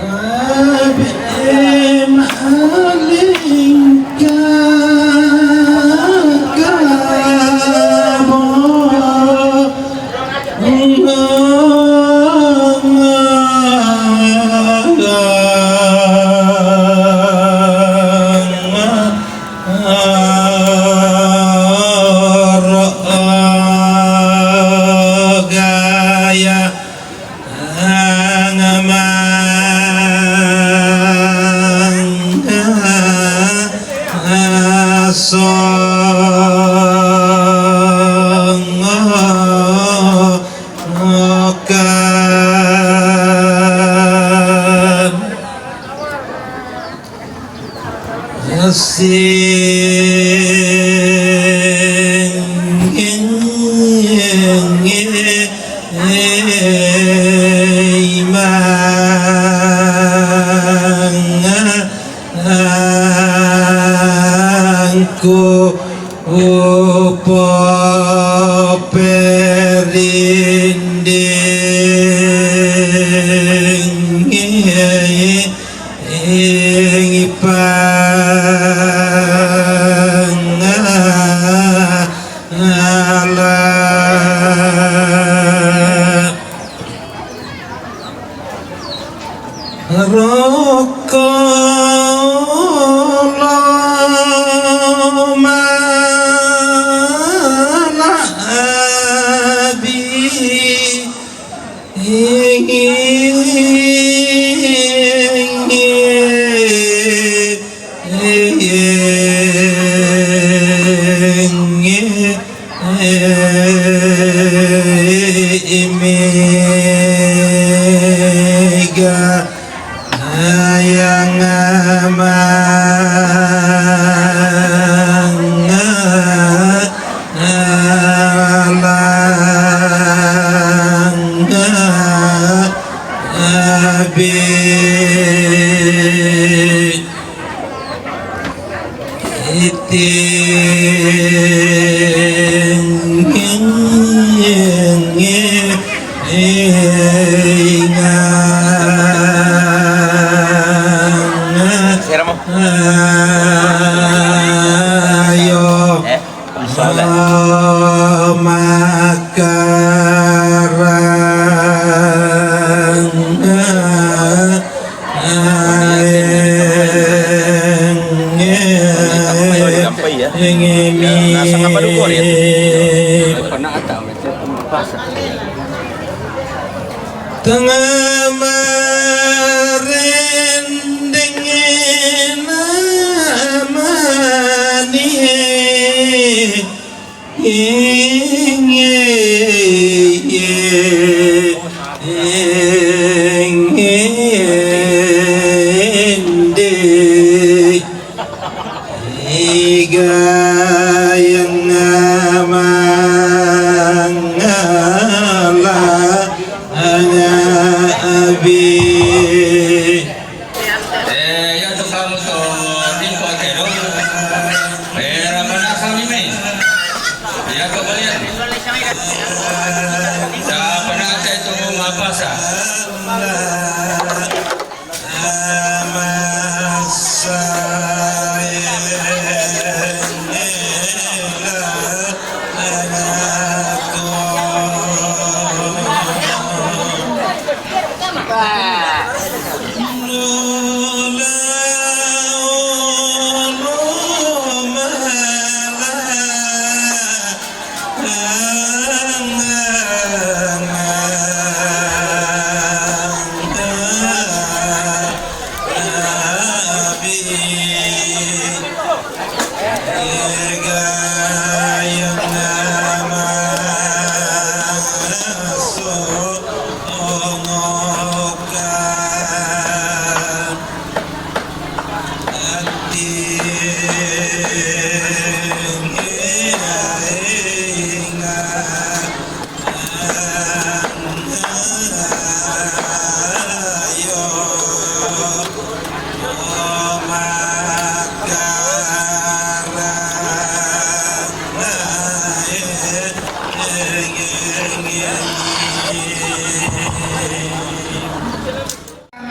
Lola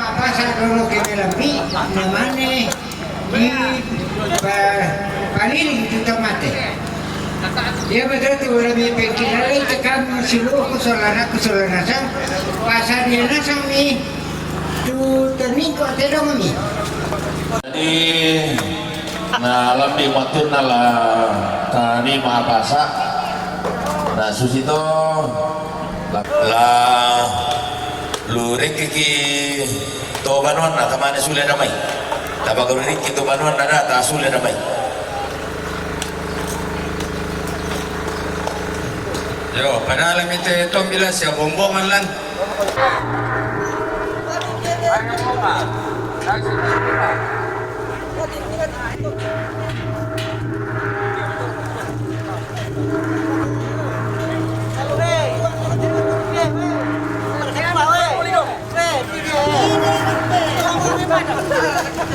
apa saya dulu kena lebih namanya di paliling itu tomate. Dia betul lebih penting lagi tekan seluruh kesolana sang pasar dia nasang ni tu tening kau terong ni. Jadi nah lebih motor nala tani mahapasa nah susito lah luring kiki to banuan na kamane sulit ramai tapos luring kiki to banuan na ta sulit ramai yo padahal itu tombilas ya bombongan lan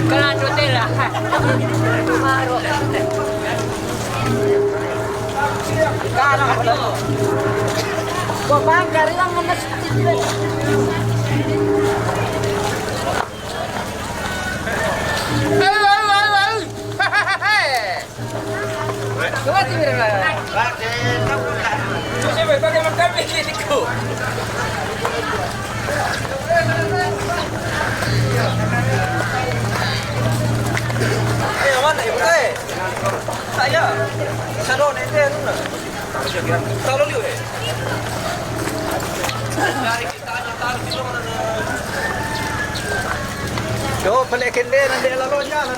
Kalado tela. Maro. Kana ko. Bang kari lang mas kecil. Coba tidur lah. Coba pakai makan beginiku. Mana ibu teh? Saya salon itu mana? Salon itu. Dari kita tahu itu mana? Yo, balik kende nanti lalu jalan.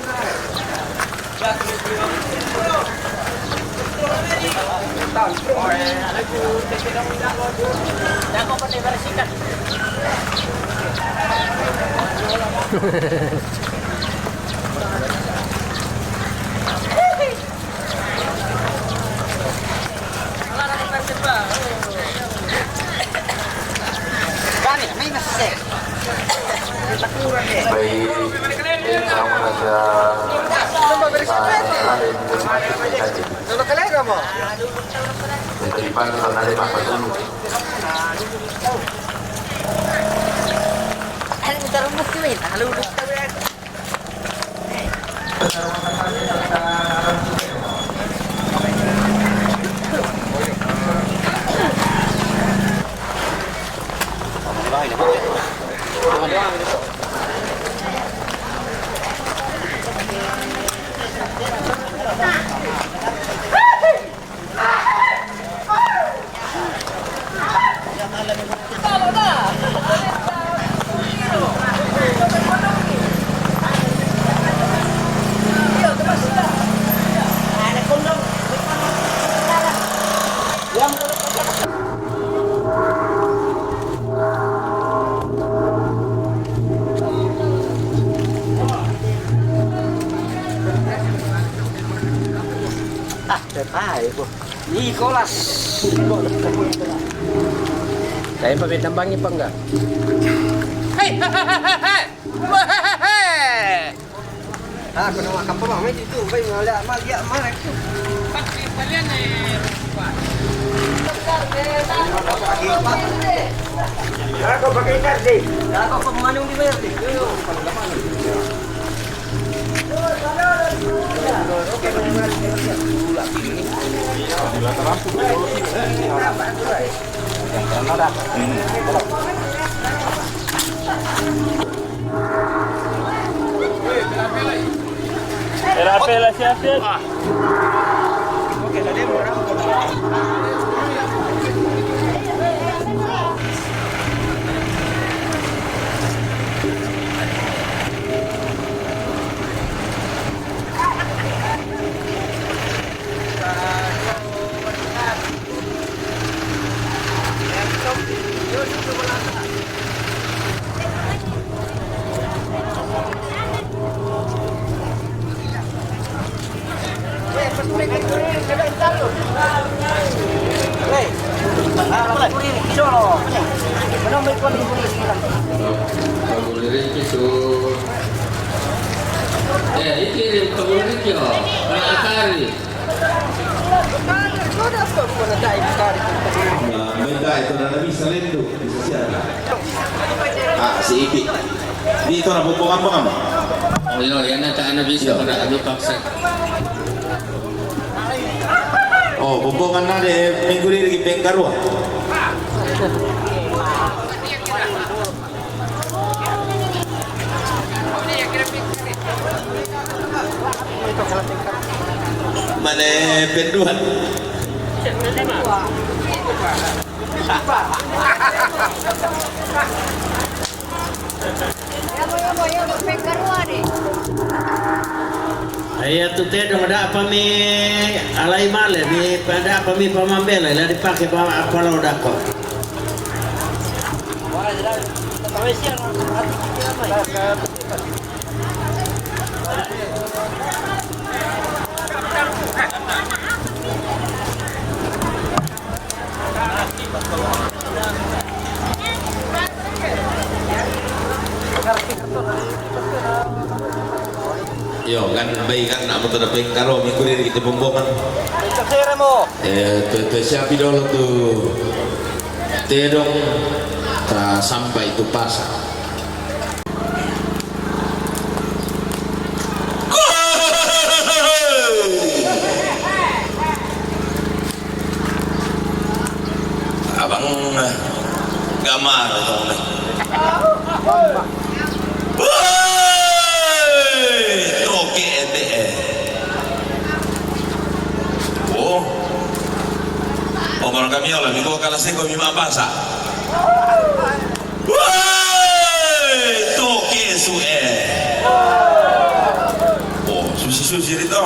baik sama saja dari pagi sampai apa dulu Nicholas. Saya pakai tambangi apa enggak? Hei, aku nak makan apa mah itu, bayi malah malia mana itu. Pakai kalian ni. Aku pakai kardi. Aku pemanung di bayar ni. Yo, Era pela siapa? Okey, dah demo orang. Kabulirin itu ini kabulirin itu akari nah benda itu nana bisa lendu bisa siapa si Ibi Dito na bubungan mo kamo. Oh, yan na taan na bisa para ano paksa. Oh, bubungan na de minggu ini lagi pengkaru. Mana penduan? Ay tu te dong ada apa mi alai male mi pada apa mi pamambela la dipakai pa apa lo dako. Yo kan baik kan nak betul apa kalau minggu ini kita bumbungan. Kasere mo. Tu siapa dulu tu? Tedong tak sampai itu pasar. Abang gamar dong. Toke ete. Oh. Omong kami olah minggu kalah seko mima basa. Toke sue. Oh, susi itu.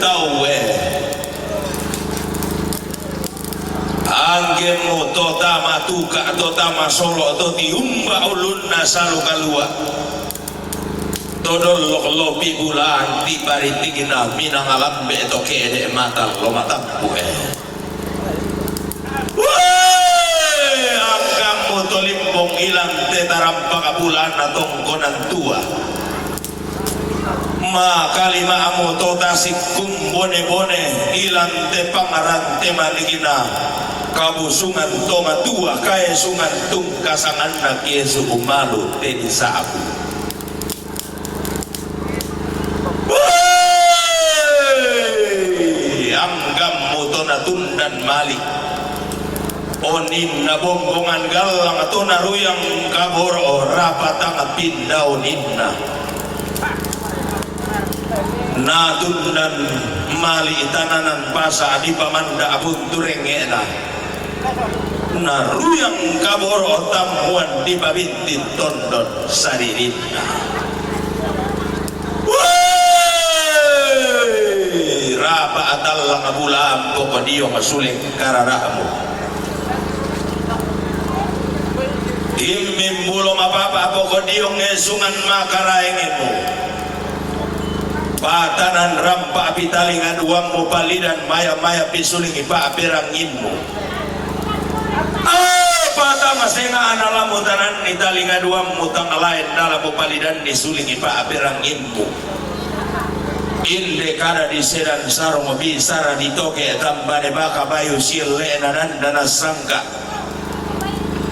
Tahu Anggemu tota matuka tota masolo toti umba ulun nasalu kalua todol lobi bulan di baritigina minang alam be toke ede mata lo matampu angkamu tolimbong ilang tetarampak bulan atong konan tua ma kalima amu tota sikum bone ilang te pangaran te manigina kabusungan toma tua kaya sungan tung kasangan na Yesu umalu teni saabu anggam moto na tundan malik onin na bombongan galang ato na ruyang kaboro rapatang pindaw ninna na tundan mali tananan pasa di pamanda abun turengena na ruyang kaboro tamuan di babinti tondon saririna rapa atalang abulam ko diyo masuling kararamu imimbulo mapapa ko diyo ngesungan makaraengemu patanan rampa pitalingan uang mo palidan maya pisuling ipa apiranginmu pata masenga analamu tanan italingan uang mutang lain dalam mo palidan disuling ipa apiranginmu inde kada di sedan sarong bisara di toke tambane baka bayu sile nananda sangka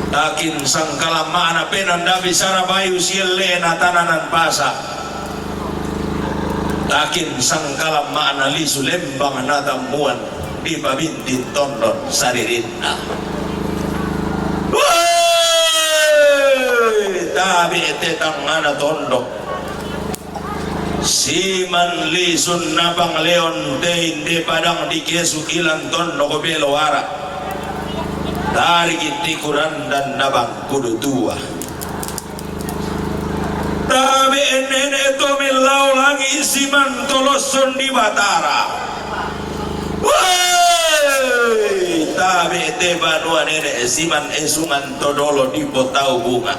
takin sangkala mana penanda bisara bayu sile tananan pasa takin sangkala mana lisu lembang natamuan di babinti tondon saririna tabi tetang ana tondok siman lisun nabang leon de padang di kesu ilang tondok belo ara dari tikuran dan nabang kudu tua tabi nene to milau lagi siman toloson di batara tabi te banua nene siman esungan todolo di potau bunga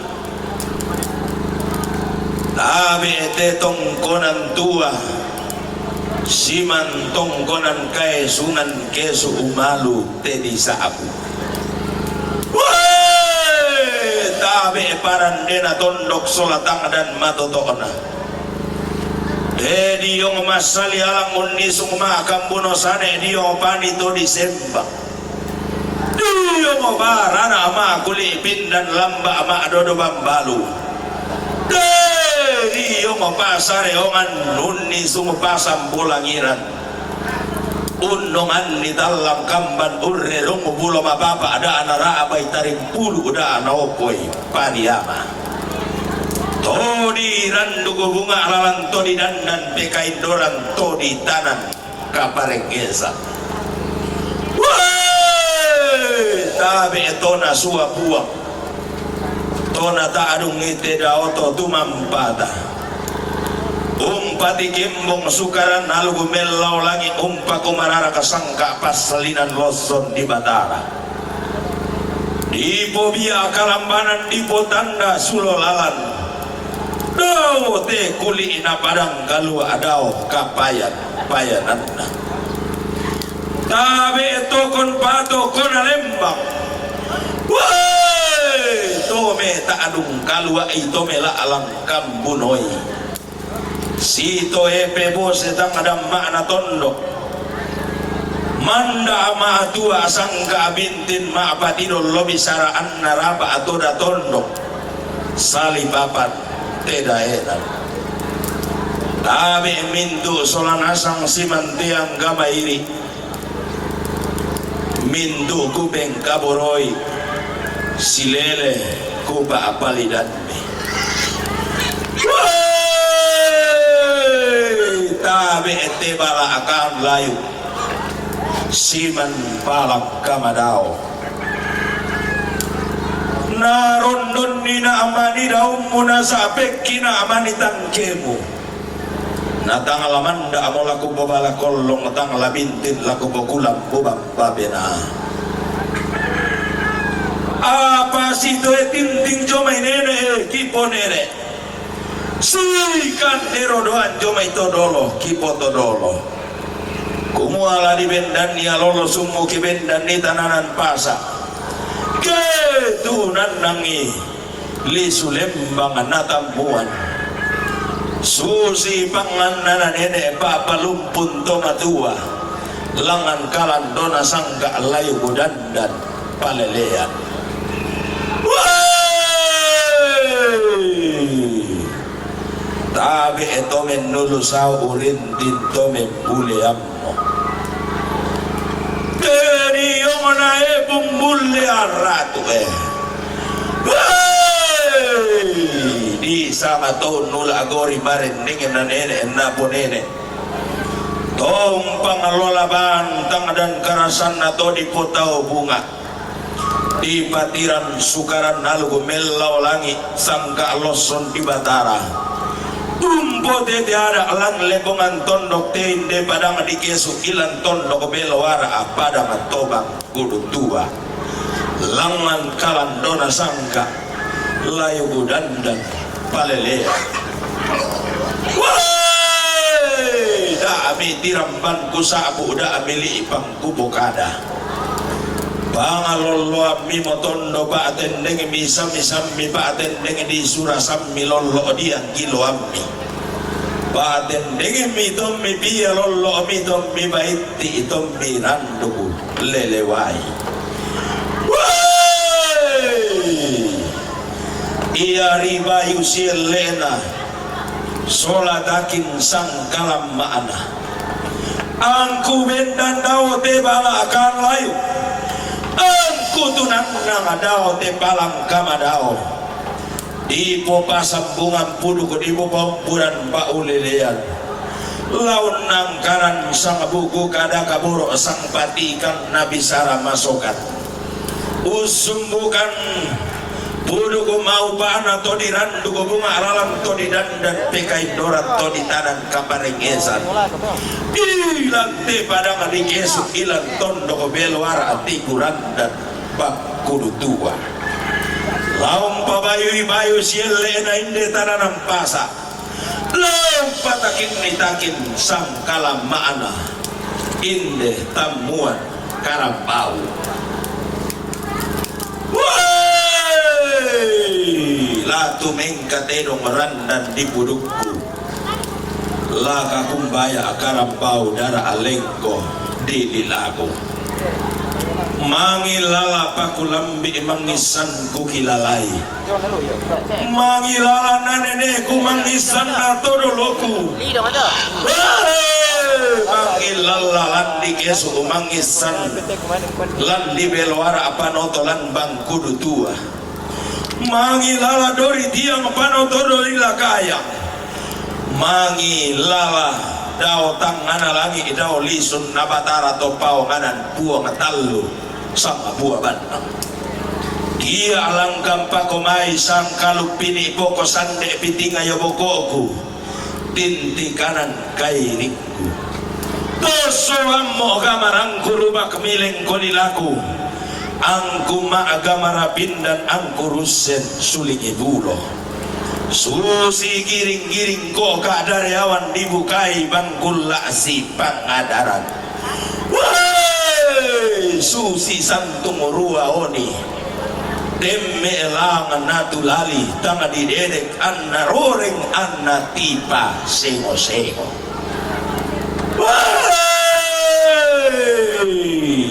tabi te tongkonan tua siman tongkonan kay sungan kesu umalu te di saabu tabi parandena tondok solatang dan matotona diyong masali alang unisung makambuno sane diyong panito di sembang Iyo mo barana ama kulipin dan lamba ama dodo bambalu. Iyo mo pasare ongan nunni sumupasam bulangiran. Unongan ni dalam kamban urre rungu bulo mababa ada anara abay taring pulu ada anaopoy pariama. Todi randugo bunga alalan todi dandan pekain doran todi tanan kaparengesa. Tabi etona sua buang tona ta adung ite daoto tumampata umpati kimbong sukaran alugu melau langit umpa kumarara kasangka pasalinan loson di batara di bobia kalambanan di potanda sulolalan dao te kuli ina padang galu adao kapayan payananda tabe tokon pato kona lembang woi tome tak adung kalua itome la alam kambunoi sito epe bose tang ada makna tondok manda ama tua sangka bintin ma patidol lobi saraan naraba atoda tondok sali papat teda edan tabe mintu solanasang simantiang gabairi mintu kubeng kaboroi silele kuba apalidanmi tabe ete bala akan layu siman palak kamadao narondon nina amani daum munasapek kina amani tangkemu natang alamanda amolaku bobala kolong natang alabintin laku bokulam bobam babena apa sito tinting jomai nene kipo nene suikan erodoan jomai todolo kipo todolo kumuala di bendan ni alolo sumu ki bendan ni tananan pasa ketunan nangi li sulembang natambuan susi panganan nene papa lumpun toma tua langan kalan dona sangka layu dandan palelean tabi etome nulu sau urintin tome bule ammo teri yomana bumbule aratu di sama tahun nula agori marin dingin dan nene napo nene tong pangalola bantang dan karasan atau di potau bunga di patiran sukaran alugu melau langit sangka loson di batara tumpo tete ada lang lebongan tondok tende padang di kesu ilan tondok belawara pada matobang kudu tua langan kalan dona sangka layu dandan palelea woi da ami tiramban kusabu da amili ipang kubokada pangalolo ami motondo baaten denge misami sammi baaten denge di surasam milollo dia kilo ami baaten denge mi tommi biya lollo mi tommi baiti tommi randu lelewai iya riba yusil lena soladakin sang kalam maana angku bendan dao te bala akan layu angku tunang nang dao te balang kamadao di popa sambungan pudu di popa buran baulelean laun nang karan sang buku kada kaburo sang patikan nabi sara masokan usumbukan budu ko mau bana to di randu ko bunga aralam to di dandan pekai dorat to di tanan kaparengesan ilang te padang di kesu ilang tondo ko belwara ati kurandan bak kudu tua laum pabayu sielle na inde tananan pasa laum patakin nitakin sang kalam maana inde tamuan karambau latu mengkatedong randan di budukku laka kumbaya karambau dara alengko di dilago Mangilala pakulambi mangisan ku kilalai. Mangilala naneneku mangisan na todoloku. Mangilala landi kesu mangisan landi beloara apanotolan bangkudu tua. Mangilala dori tiang panotodori lakaya. Mangilala dao tangana lagi dao lisun nabatara topao nganan buang talu sama buah bandang. Dia alangkam pakomai sang kalupini poko sande pitinga yobokoku tinti kanan kairiku toso ammo gamarangku rubak mileng kodilaku angku maagamara pindan angku rusen sulingi bulo susi giring-giring ko kadaryawan dibukai bangkul si pangadaran. Susi santung rua oni demme elangan natulali tanga didedek anna roreng anna tipa sengo-sengo.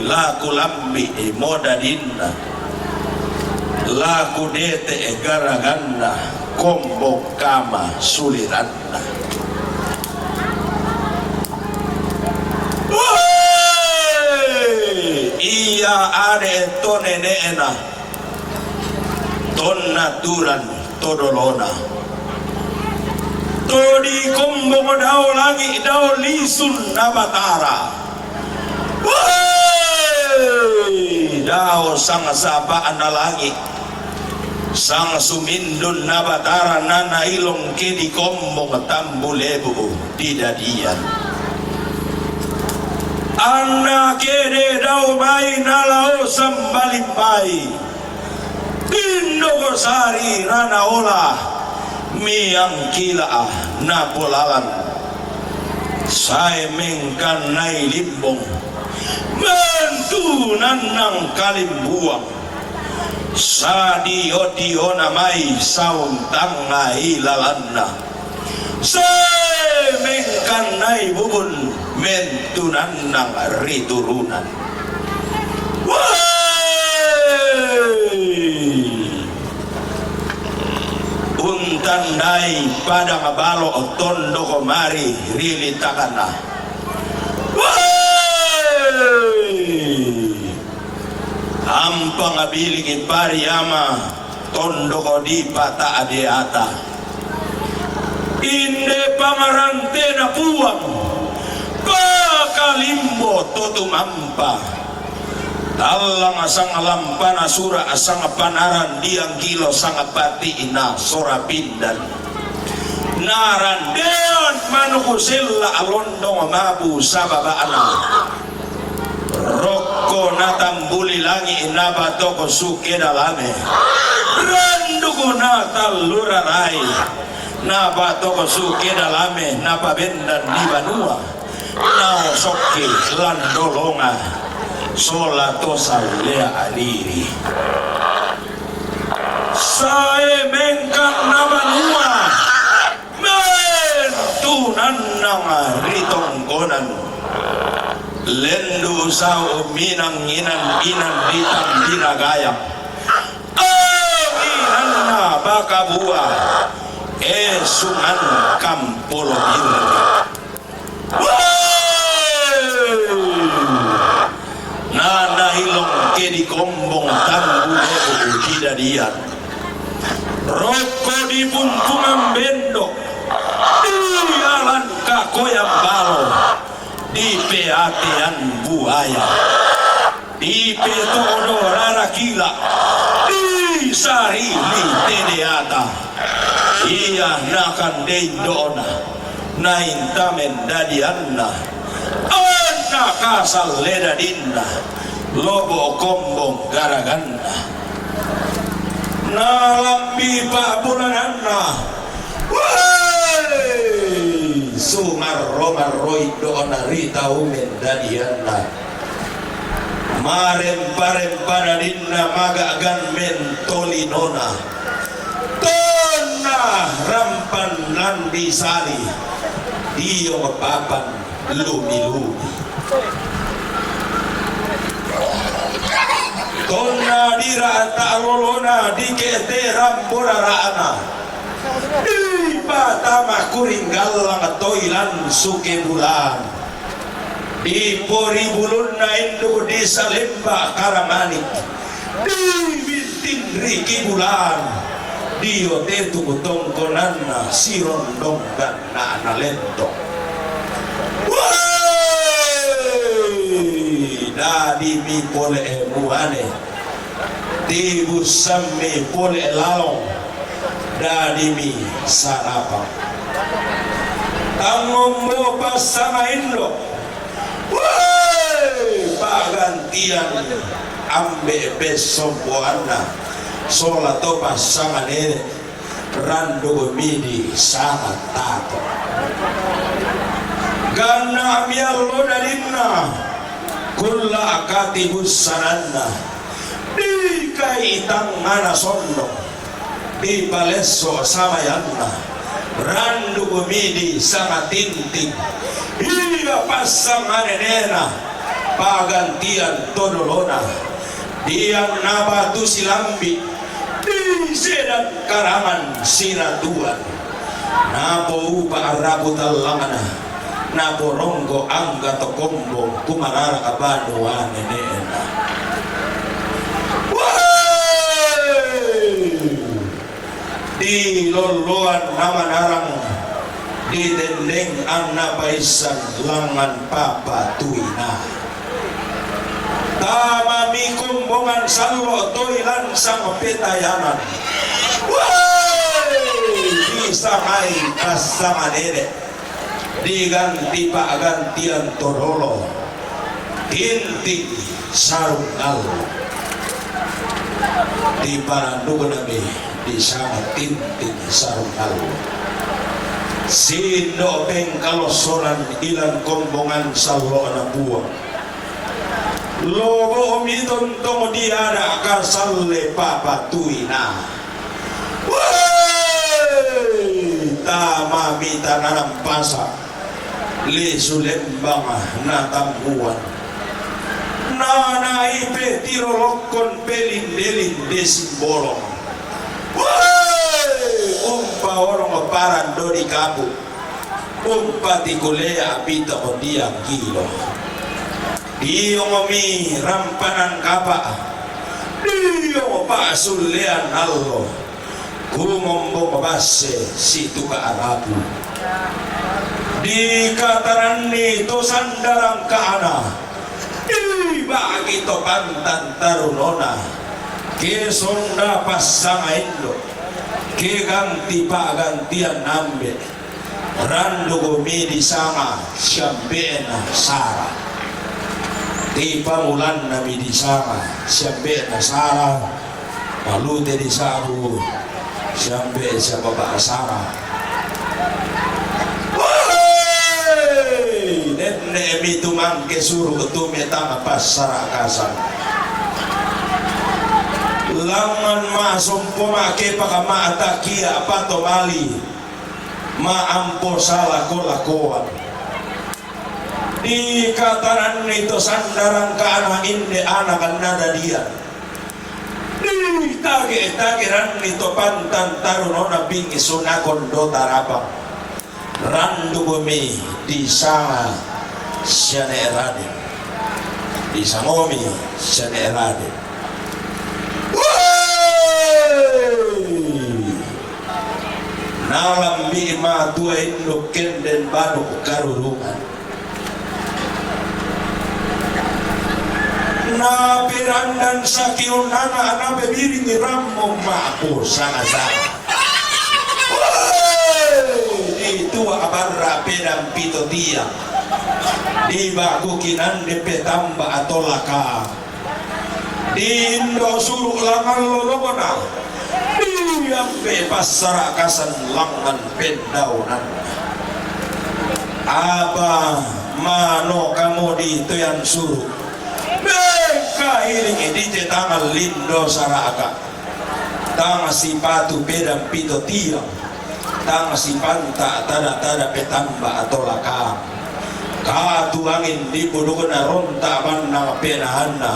Laku lambi moda dinna laku dete garaganda kombo kama suliranna. Iya ade tone neena ton naturan todolona todi kombo dao lagi dao lisun nabatara dao sang sapa analangi sang sumindun nabatara nana ilong kedi kombo tambulebu didadian Anna kede dau mai nalao sambalimpai Tindo gosari rana ola miang kila napolalan Saya mengkan nai limbong Mentu nanang kalimbuang Sadi odi namai saung tangai lalanda Saya mengkan nai bubun mentunan nang riturunan untan dai pada ngabalo tondo komari rili takana ampang abiligi pariyama tondo kodi pata adeata inde pamarante na puang kalimbo totu mampa talang asang lampana sura asang panaran diang kilo sang pati ina sora pindan naran deon manukusilla alondong mabu sababa anak rokko natambuli langi inaba toko suke dalame randuku natal lurarai naba toko suke dalame naba bendan di Banua nao soki landolonga sola tosa lea aliri saya mengkang nama nua mentunan nama ritonggonan lendu sao minang inan ditang dinagayam aminan na baka buah sungan kampolo birri nana hilong kedi kombong tambulebu kidadian roko di puntungan bendok dialan kakoyang balo di peatian buaya di petodo rarakila di sarili tedeata iya nakan deindona naintamen dadianna anak kasal leda dinda lobo kombong garaganda nalambi pak bulanganna sungar romar roidona rita umen dadianna marempa dinna magagan mentolinona tona rampan landi sali iyo papan lumi-lumi tonna dira ta'alolona dikete ramboraraana di batama kuringgalang toilan suke bulan di pori bulunna indo di salemba karamani di bintin riki bulan di otetu kutongkonanna sirondong dan nalento dadi mi pole muane tibu samme pole lalong dadi mi sarapa tangombo pasama indo pagantian ambe besok buana sola to pasama nere rando midi sangat tato gana miallo darinna kulla katibus sananna di kaitang mana sondo di balesso samayanna randu bumidi sama tinting iya pasang anenena pagantian todolona diang nabatu silambi di sedan karaman sinatuan napo upa arabu talamana naporonggo angga tokombo kumarara kabano anenena di loloan namanarang di dendeng anna paisan langan papa tuina tama mikumbongan sallo toilan sang petayanan bisa mai kasama dede diganti pak gantian torolo tinting sarungal di parandugo nabi di sama tinting sarungal sino pengkalosoran ilan kombongan sallo na buang lobo mitontong diada kasalle papa tuina tama mita nanampasa le sulembang na tambuan na naipe tiro lokon pelin delin desimbolong umpa orang paran do di kabu umpa tikulea apita o dia kilo dio ngomi rampanan kapa dio pa sulean allo kumombo mabase situ ka arabu di kataran nito sandarang kaana bagi to pantan tarunona kesonda pasanga indo ke ganti pa gantian nambe rando gomidi sama syambena sara di pamulan nabi di sama syambena sara palute di saru syambe siapa bahasara nenne mitu mangke suruh utume tama pasara kasan langan masum pomake pakama atakia pato mali maampo salah kolakoan di kataran itu sandaran ke anak inde anak nada dia tagiran nito pantan tarunona bingi sunakon do tarapang randu bumi di sana siane eradin di sangomi siane eradin nalam bima tua induk kenden banu karurungan na pirandan sa kiunana na bebiring rammo mapo sana itu abarra pedang pito dia di baku kinan de petamba atolaka di indo suruh langan lolobona di ampe pasara kasan langan pendaunan apa mano kamu di itu yang suruh kahiling edite tangan lindo saraka tanga sipatu pedang pito tiang tanga sipanta tada petamba atau laka katu angin di budukuna ronta banna penahanna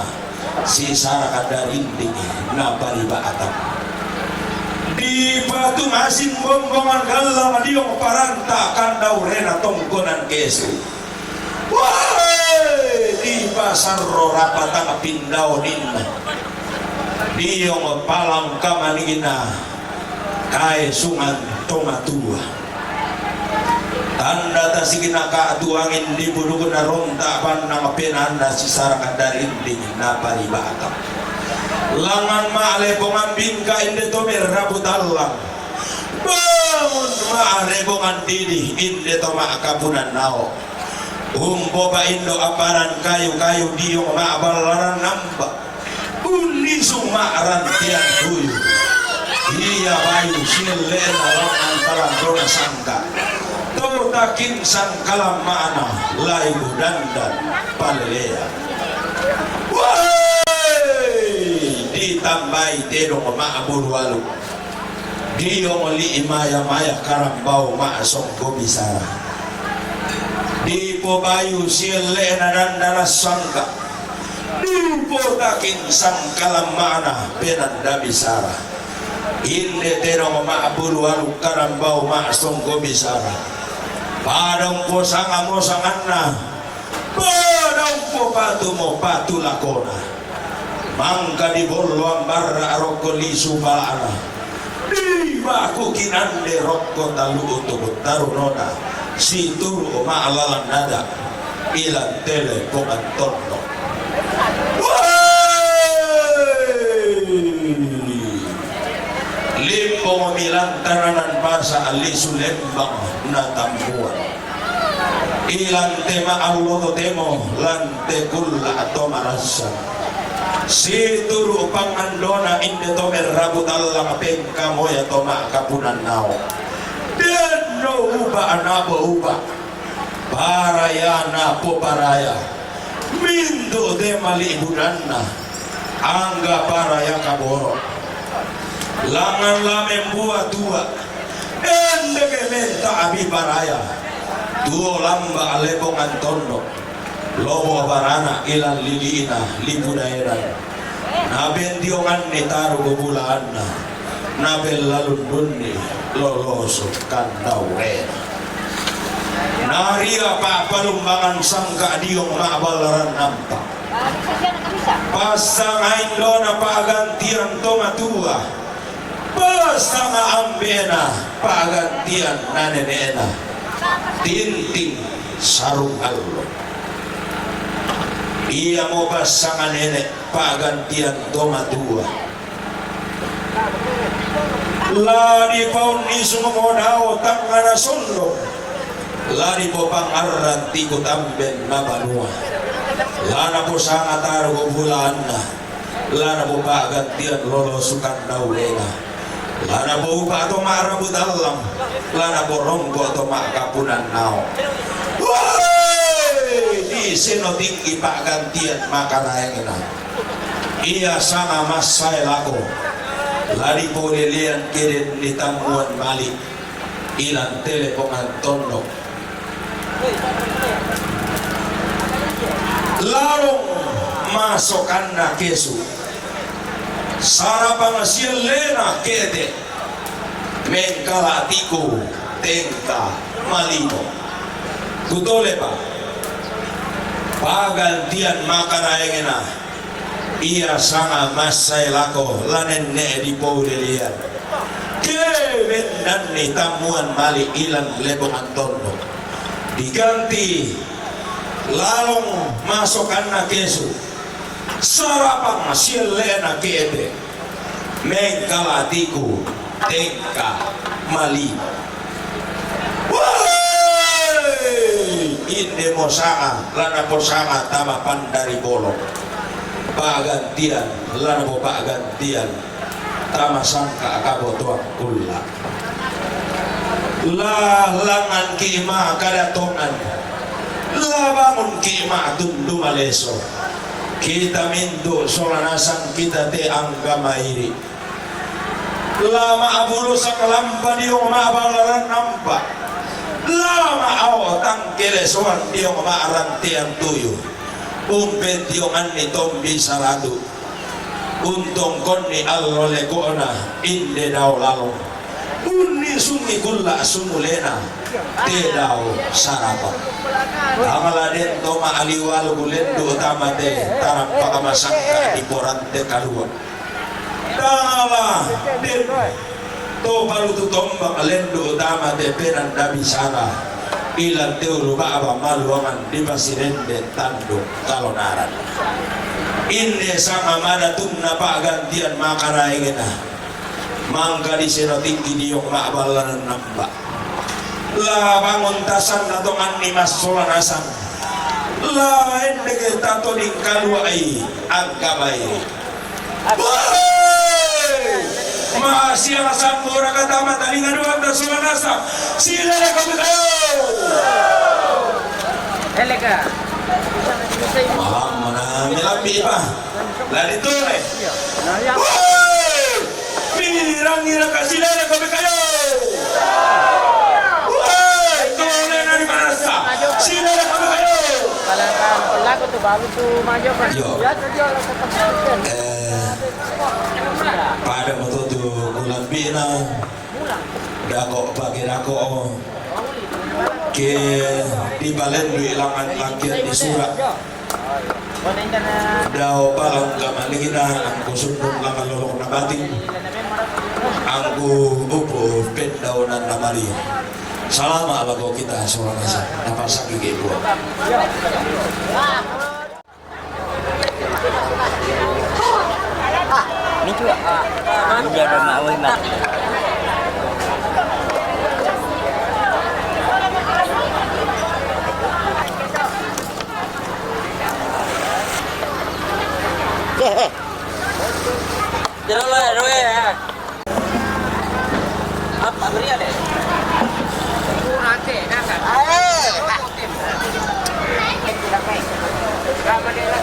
si Sarah kadarinding na palibaatan di batu masin bombongan galang diong paranta kandau rena tongkonan kesu wah di pasar rapatang pindao ninna diong palang kamanina kay sungan tomatua tanda tasigina kaatuangin di bulugo na ronda pan na mapenanda si Sarah darinding na palibaatan langan maalepong bingka inde to merrabutallang bangun maalepong didi inde to maakapunan nao umpo pa indo aparan kayu-kayu diong maabalaran namba unisong maarantian tuyo iya bayu silena langan talang sangka takin sangkalam mana laibu dandan palelea ditambai tedong maabur walu diong li imaya-maya karambau maasong komisara di pobayu silena dandana sangka di takin sangkalam mana penanda bisara inde tedong maabur walu karambau maasong komisara padang po sanga mo sanganna padang po patu mo patu lakona mangka di bolo ambarra aroko lisu balana di baku kinande rokko talu untuk tarunona si turu maalalan nada ilan tele pongan tono limpo mamilang tananan basa alisu lembang na tambuan ilang tema Allah temo lante kulla atau marasa si turu pangandona inde to merabut Allah pengka moya to makapunan nao den no uba anabo uba paraya na po paraya mindo de mali budanna angga paraya kaboro langan lamen buat dua ende kementa abi paraya duo lamba alepong antondo lobo barana ilan liliina libu daerah naben diongan netaru bubulaanna nabel lalun bunni loloso kandaure naria pa palumbangan sangka diong maabalaran nampak pasang aindona pagantian tomatua pasang ambena pagantian nanenena tinting sarung allo iya mo pasangan nenek pagantian tomatua lari paun isu monao tangana sondo lari po pangaran tigo tamben na banua lana po sangat taruh bulan lana po pagantian lolo sukan daulena lana po upa to marabu dalam lana po ronggo to makapunan nao di sino tinggi pagantian makarayang na iya sama masay lako lari po lilian kirin nitamuan mali ilang telepongan tondo larong masokan na kesu sarapang silena kete mengkalatiko tengka malino tutole pa pagantian makarayang na iya sanga masay lako lanen ne di paulilian kewen dan ni tamuan mali ilang lebong antono diganti lalong masokan na kesu sarapang silena kete mengkalatiko tengka malino inde mo sanga lana po sanga tama pandari bolong pagantian lana po pagantian tama sangka akabo tuang kulla langan kima kadatongan labangun kima tundu maleso kita mindo solanasan kita te angga mairi lama abulu sakalampa diong mabalaran nampak lama aw tangkele soan diong maarantian tuyo umpetiyongan ni Tombi Sarado untong konni allo lekona inde daw lalo unni sumi kulla sumulena te daw sarapa amaladen toma aliwal gulendo utama te tarap pakamasangka di porante kalua dala den to baru tu tombang alendo utama te peran dabisara ilan teulu ba'aba maluangan di Presidente Tanduk Kalonaran ini sama mana tumna pak gantian makaraingena mangga di seno tinggi diok ma'balan nambak la bangun tasan natongan ni masolanasan la endege tato di kaluai aggabai masih alasan murah kata mata dengan dua dan solanasa sila kami kayo Elega. malam mana milambi pa lari tole pirang ira kasih lele kami kayo tole nari manasa sila kami kayo Kalau lagu tu baru tu maju kan. Yo. Ya tu dia lah kata. pada moto tu bulan bina dako bagi dako ke di balen du ilangan lakian di surat daw palang gaman ligina angku sundong langan lolong na bating angku upo pendaw na namali salama alago kita seorang nasa napasaki ke ibu Ni juga. Dia dah nak awal nak. Jerolah, roe. Apa beri ada? Kurang teh, nak kan? Kamu dia lah.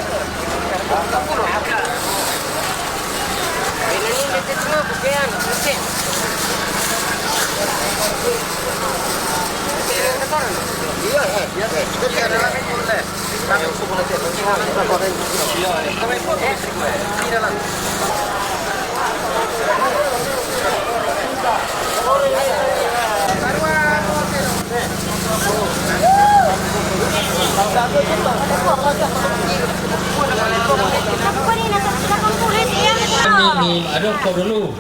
Ini mesti semua bukan mesti. Iya, iya. Kita ada lagi boleh. Kami boleh cek. Iya, kami boleh cek. Tidak lah. Ini ada kau dulu.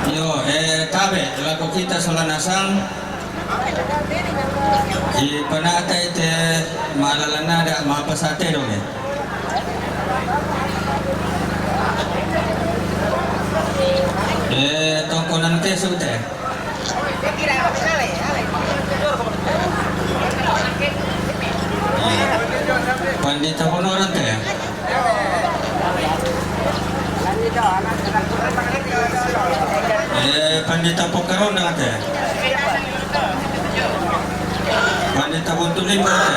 Yo, tabe, lagu kita solanasang di panatay te malalana da mapasate dong ya. Tongkonan te sute. Pandita honoran te. Pandita pokaron na te. Pandita buntulin ko te.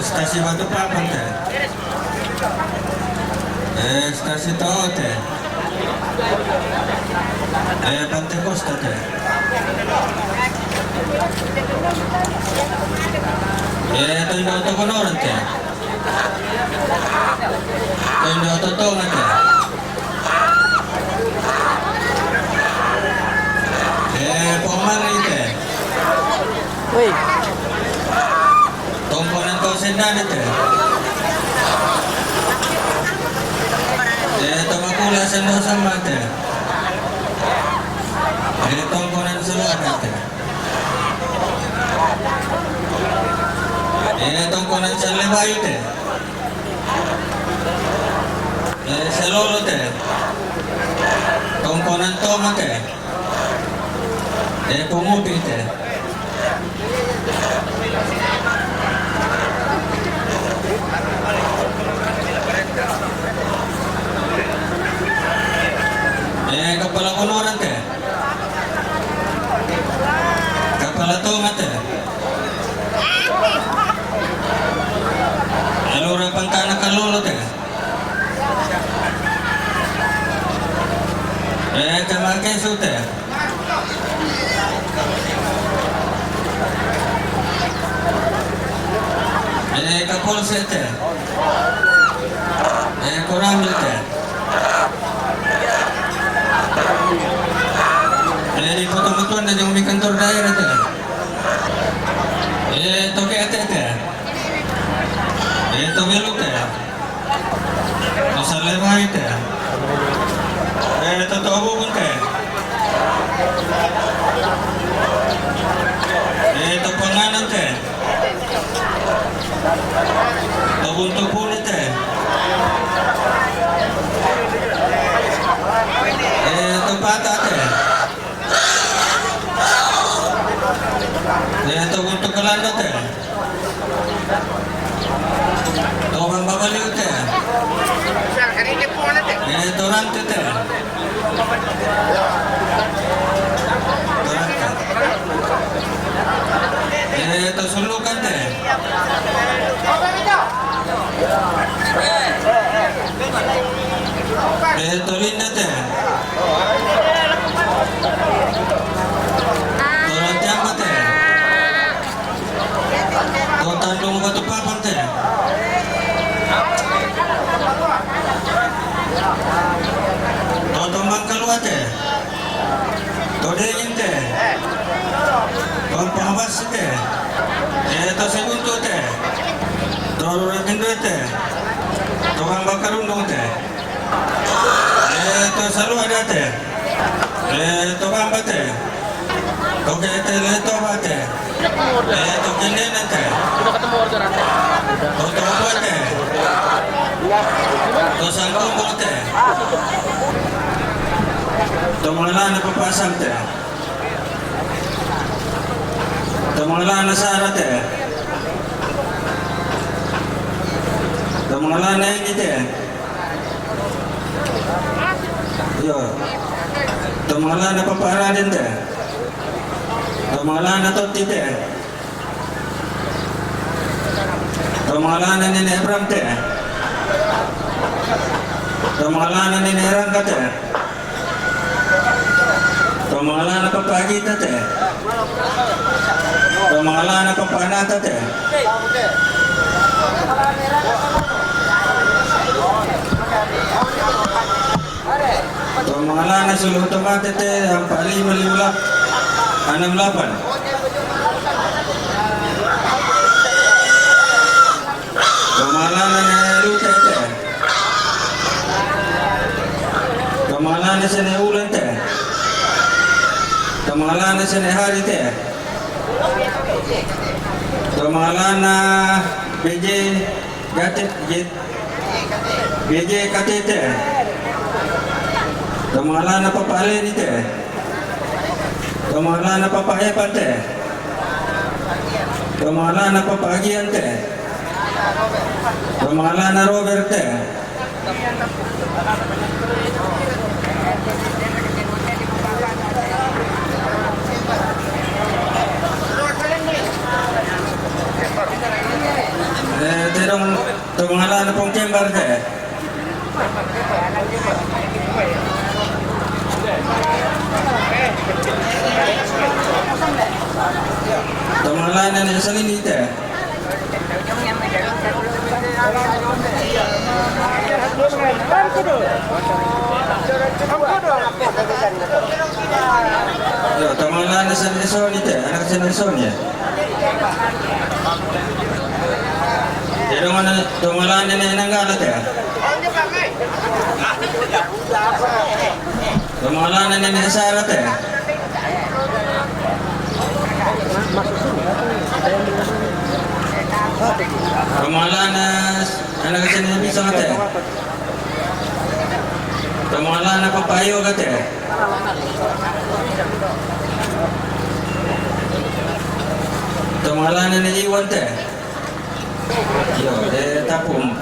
Stasi batu papan te. Stasi tao te. Pantecosta te. Ito yung auto konoran te. Ito yung auto tongan te. Pemarin te. Woi. Tongkonan kau sendan te. Tomakula sendo sama te. Tongkonan seluar te. Tongkonan selebay te. Selolo te. Tongkonan toma te. Pumupi te. Kepala konoran te. Kepala toma te. Alura pangkana kalolo te. Kamake sute. Kapol sete. Kurang sete. Di foto-fotoan dan yang di kantor daerah itu. Toke ate. Toke lute. Masalah baik itu. Toto abu bunte. Topanganan te. Tobunto pun te. Topata te. Tobunto kalanda te. Tobang babaliw te. Torante te. Sulukan te. Tolinda te. Torantiyamba te. Tandung batu papan te. Tombang kalua te. Todengin te. Pangabas te. Segundo te. Toruratindo te. Tokang bakarundong te. Salu ada te. Tokang bate. Toke te leto bate. Tokene te. Totobo te. Tosangko te. Tomala na papasang te. Tomala na sara te. Tomala na ini te. Yo. Tomala na papara din te. Tomala na toti te. Tomala na nini Ebram te. Tomala na nini Erangka te. Tomala na papagita te. Tomala na papanata te. Tomala na suluh tomate te. Ang pali maliulap 68. Tomala na nalute te. Tomala na sineulan te. Tomala na sinehari te. Tomala na BJ gatit git. BJ katete. Tomala na papale ni te. Tomala na papahepan te. Tomala na papagian te. Tomala na Robert te. Terong tomala na pong kembar te. Tomala na sa salini te. Yo, tomala na sa Nelson te. Anak sa Nelson ya. Pero mana tomala na nanggala te. Tomala na Sara te. Tomala na anak sa Nelson te. Tomala na papayo te. Tomala na Iwan te. Yo, tapong.